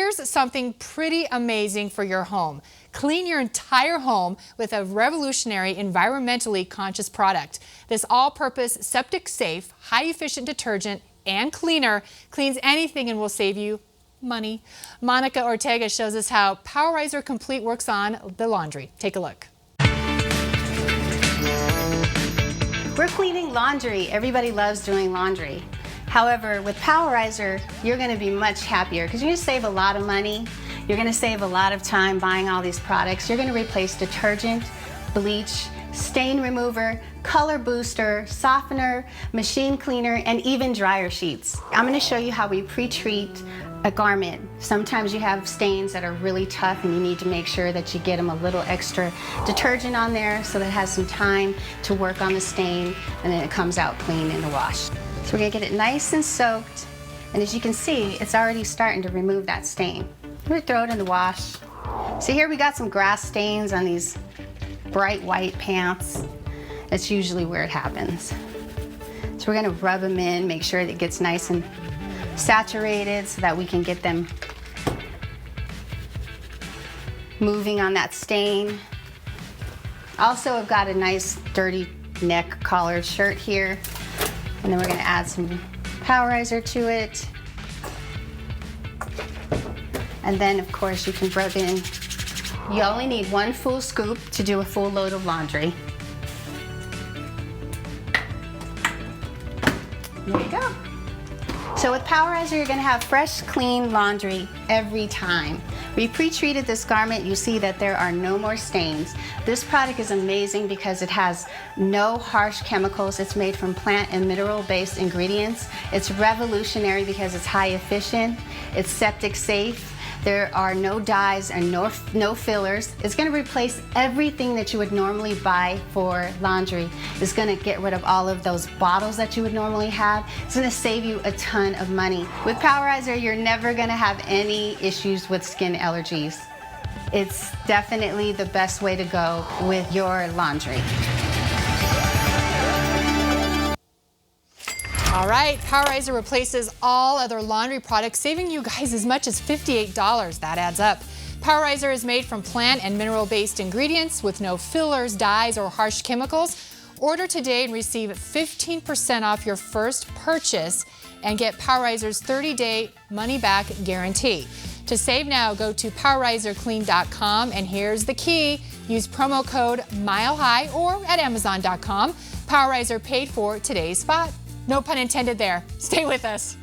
here's something pretty amazing for your home. Clean your entire home with a revolutionary, environmentally conscious product. This all-purpose, septic-safe, high-efficient detergent and cleaner cleans anything and will save you money. Monica Ortega shows us how Powerizer Complete works on the laundry. Take a look. We're cleaning laundry. Everybody loves doing laundry. However, with Powerizer, you're going to be much happier because you're going to save a lot of money. You're going to save a lot of time buying all these products. You're going to replace detergent, bleach, stain remover, color booster, softener, machine cleaner, and even dryer sheets. I'm going to show you how we pre-treat a garment. Sometimes you have stains that are really tough and you need to make sure that you get them a little extra detergent on there so that it has some time to work on the stain and then it comes out clean in the wash. So we're going to get it nice and soaked, and as you can see, it's already starting to remove that stain. We're going to throw it in the wash. So here we got some grass stains on these bright white pants. That's usually where it happens. So we're going to rub them in, make sure that it gets nice and saturated so that we can get them moving on that stain. Also, I've got a nice dirty neck collared shirt here. And then we're going to add some Powerizer to it. And then, of course, you can rub in. You only need 1 full scoop to do a full load of laundry. There you go. So with Powerizer, you're going to have fresh, clean laundry every time. We pre-treated this garment. You see that there are no more stains. This product is amazing because it has no harsh chemicals. It's made from plant and mineral-based ingredients. It's revolutionary because it's high efficient. It's septic safe. There are no dyes and no fillers. It's going to replace everything that you would normally buy for laundry. It's going to get rid of all of those bottles that you would normally have. It's going to save you a ton of money. With Powerizer, you're never going to have any issues with skin allergies. It's definitely the best way to go with your laundry. All right, Powerizer replaces all other laundry products, saving you guys as much as $58. That adds up. Powerizer is made from plant and mineral-based ingredients with no fillers, dyes, or harsh chemicals. Order today and receive 15% off your first purchase and get Powerizer's 30-day money-back guarantee. To save now, go to PowerizerClean.com, and here's the key. Use promo code MILEHIGH or at Amazon.com. Powerizer paid for today's spot. No pun intended there. Stay with us.